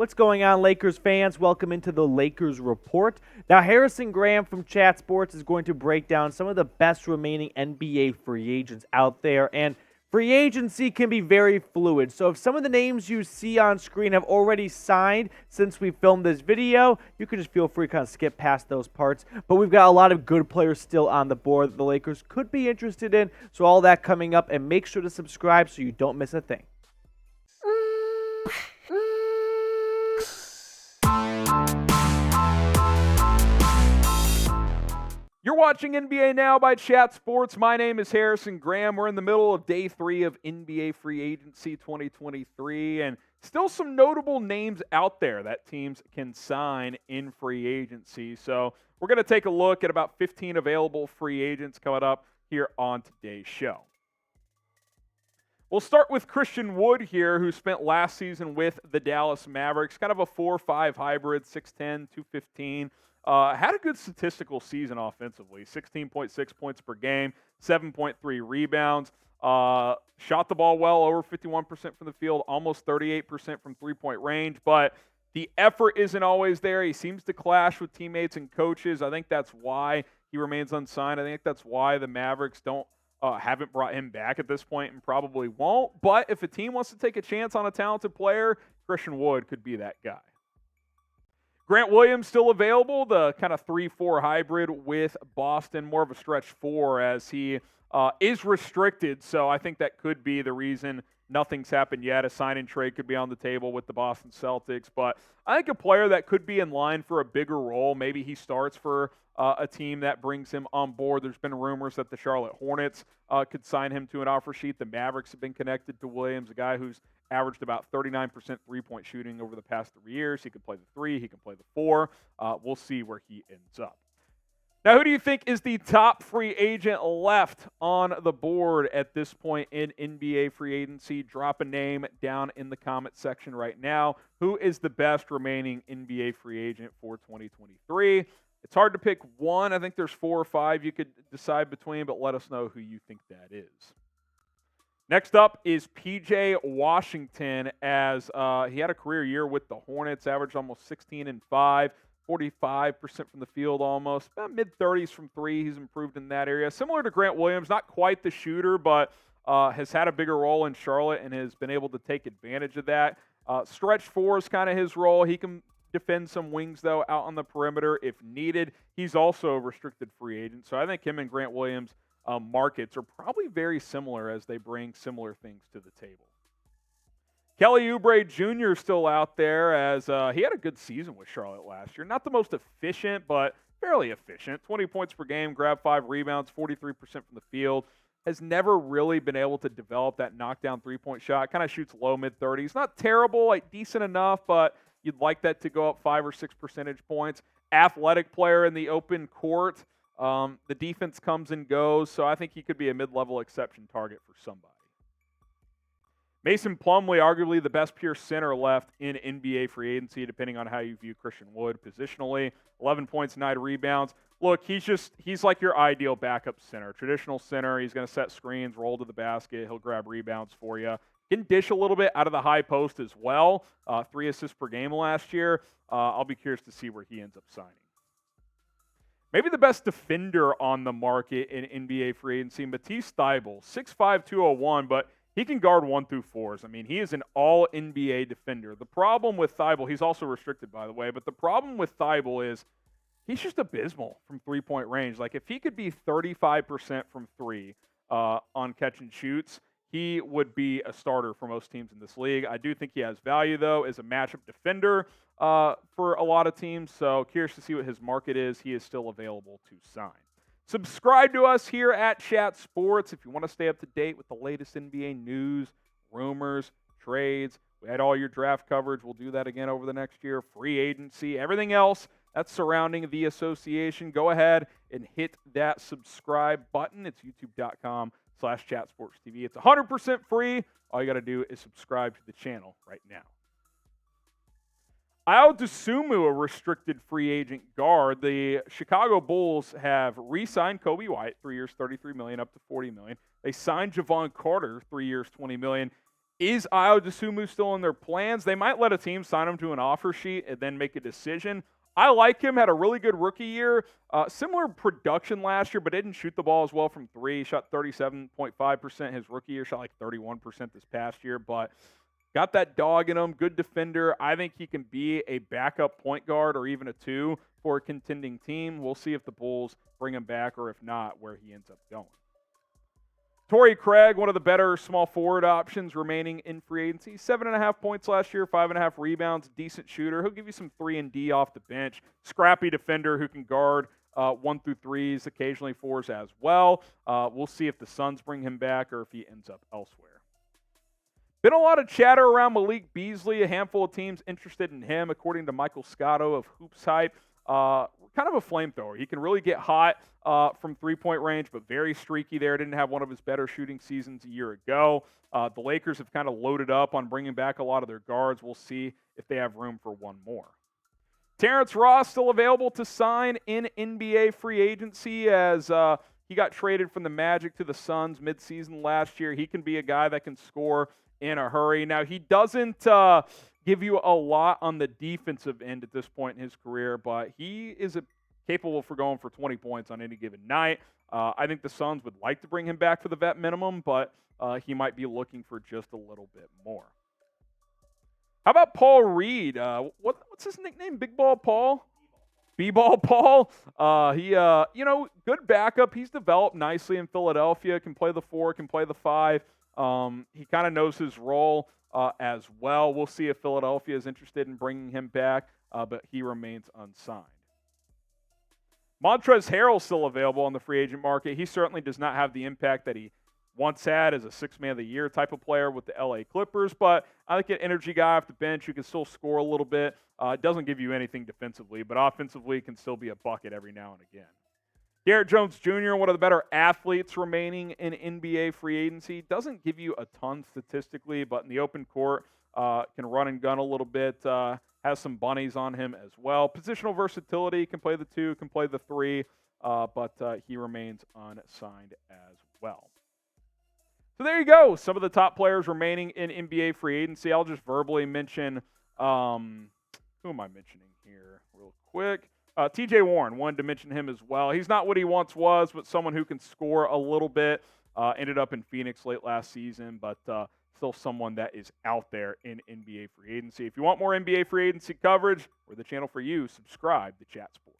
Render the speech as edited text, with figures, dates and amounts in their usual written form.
What's going on, Lakers fans? Welcome into the Lakers Report. Now, Harrison Graham from Chat Sports is going to break down some of the best remaining NBA free agents out there, and free agency can be very fluid. So if some of the names you see on screen have already signed since we filmed this video, you can just feel free to kind of skip past those parts. But we've got a lot of good players still on the board that the Lakers could be interested in. So all that coming up, and make sure to subscribe so you don't miss a thing. You're watching NBA Now by Chat Sports. My name is Harrison Graham. We're in the middle of day 3 of NBA Free Agency 2023, and still some notable names out there that teams can sign in free agency. So we're going to take a look at about 15 available free agents coming up here on today's show. We'll start with Christian Wood here, who spent last season with the Dallas Mavericks, kind of a 4-5 hybrid, 6'10", 215. Had a good statistical season offensively, 16.6 points per game, 7.3 rebounds. Shot the ball well, over 51% from the field, almost 38% from three-point range, but the effort isn't always there. He seems to clash with teammates and coaches. I think that's why he remains unsigned. I think that's why the Mavericks haven't brought him back at this point and probably won't. But if a team wants to take a chance on a talented player, Christian Wood could be that guy. Grant Williams still available, the kind of 3-4 hybrid with Boston, more of a stretch 4 as he is restricted. So I think that could be the reason nothing's happened yet. A sign and trade could be on the table with the Boston Celtics. But I think a player that could be in line for a bigger role, maybe he starts for a team that brings him on board. There's been rumors that the Charlotte Hornets could sign him to an offer sheet. The Mavericks have been connected to Williams, a guy who's averaged about 39% three-point shooting over the past 3 years. He can play the 3, he can play the 4. We'll see where he ends up. Now, who do you think is the top free agent left on the board at this point in NBA free agency? Drop a name down in the comment section right now. Who is the best remaining NBA free agent for 2023? It's hard to pick one. I think there's 4 or 5 you could decide between, but let us know who you think that is. Next up is P.J. Washington, as he had a career year with the Hornets, averaged almost 16 and 5, 45% from the field almost, about mid-30s from 3. He's improved in that area. Similar to Grant Williams, not quite the shooter, but has had a bigger role in Charlotte and has been able to take advantage of that. Stretch 4 is kind of his role. He can defend some wings, though, out on the perimeter if needed. He's also a restricted free agent, so I think him and Grant Williams' markets are probably very similar as they bring similar things to the table. Kelly Oubre Jr. still out there as he had a good season with Charlotte last year. Not the most efficient, but fairly efficient. 20 points per game, grabbed 5 rebounds, 43% from the field. Has never really been able to develop that knockdown three-point shot. Kind of shoots low mid-30s. Not terrible, like decent enough, but you'd like that to go up 5 or 6 percentage points. Athletic player in the open court. The defense comes and goes, so I think he could be a mid-level exception target for somebody. Mason Plumlee, arguably the best pure center left in NBA free agency, depending on how you view Christian Wood positionally. 11 points, 9 rebounds. Look, he's like your ideal backup center. Traditional center, he's going to set screens, roll to the basket, he'll grab rebounds for you. Can dish a little bit out of the high post as well. 3 assists per game last year. I'll be curious to see where he ends up signing. Maybe the best defender on the market in NBA free agency, Matisse Thybulle, 6'5", 201, but he can guard 1 through 4s. I mean, he is an all-NBA defender. The problem with Thybulle, he's also restricted, by the way, but the problem with Thybulle is he's just abysmal from three-point range. Like, if he could be 35% from 3 on catch and shoots, he would be a starter for most teams in this league. I do think he has value, though, as a matchup defender for a lot of teams. So curious to see what his market is. He is still available to sign. Subscribe to us here at Chat Sports if you want to stay up to date with the latest NBA news, rumors, trades. We had all your draft coverage. We'll do that again over the next year. Free agency, everything else that's surrounding the association. Go ahead and hit that subscribe button. It's youtube.com/chatsportstv. It's 100% free. All you got to do is subscribe to the channel right now. Ayo Dosunmu, a restricted free agent guard. The Chicago Bulls have re-signed Kobe White, 3 years, $33 million, up to $40 million. They signed Javon Carter, 3 years, $20 million. Is Ayo Dosunmu still in their plans? They might let a team sign him to an offer sheet and then make a decision. I like him, had a really good rookie year. Similar production last year, but didn't shoot the ball as well from three. He shot 37.5% his rookie year, shot like 31% this past year, but got that dog in him, good defender. I think he can be a backup point guard or even a two for a contending team. We'll see if the Bulls bring him back or if not, where he ends up going. Torrey Craig, one of the better small forward options remaining in free agency. 7.5 points last year, 5.5 rebounds, decent shooter. He'll give you some 3 and D off the bench. Scrappy defender who can guard 1 through 3s, occasionally 4s as well. We'll see if the Suns bring him back or if he ends up elsewhere. Been a lot of chatter around Malik Beasley, a handful of teams interested in him, according to Michael Scotto of Hoops Hype. Kind of a flamethrower. He can really get hot from three-point range, but very streaky there. Didn't have one of his better shooting seasons a year ago. The Lakers have kind of loaded up on bringing back a lot of their guards. We'll see if they have room for one more. Terrence Ross still available to sign in NBA free agency as he got traded from the Magic to the Suns midseason last year. He can be a guy that can score in a hurry. Now, he doesn't give you a lot on the defensive end at this point in his career, but he is capable for going for 20 points on any given night. I think the Suns would like to bring him back for the vet minimum, but he might be looking for just a little bit more. How about Paul Reed? What's his nickname? Big Ball Paul? B-Ball Paul? Good backup. He's developed nicely in Philadelphia. Can play the 4, can play the 5. He kind of knows his role as well. We'll see if Philadelphia is interested in bringing him back, but he remains unsigned. Montrezl Harrell's still available on the free agent market. He certainly does not have the impact that he once had as a six-man of the year type of player with the LA Clippers, but I like an energy guy off the bench who can still score a little bit. Doesn't give you anything defensively, but offensively can still be a bucket every now and again. Garrett Jones Jr., one of the better athletes remaining in NBA free agency. Doesn't give you a ton statistically, but in the open court, can run and gun a little bit. Has some bunnies on him as well. Positional versatility, can play the 2, can play the 3, but he remains unsigned as well. So there you go. Some of the top players remaining in NBA free agency. I'll just verbally mention, who am I mentioning here real quick? TJ Warren, wanted to mention him as well. He's not what he once was, but someone who can score a little bit. Ended up in Phoenix late last season, but still someone that is out there in NBA free agency. If you want more NBA free agency coverage, we're the channel for you. Subscribe to Chat Sports.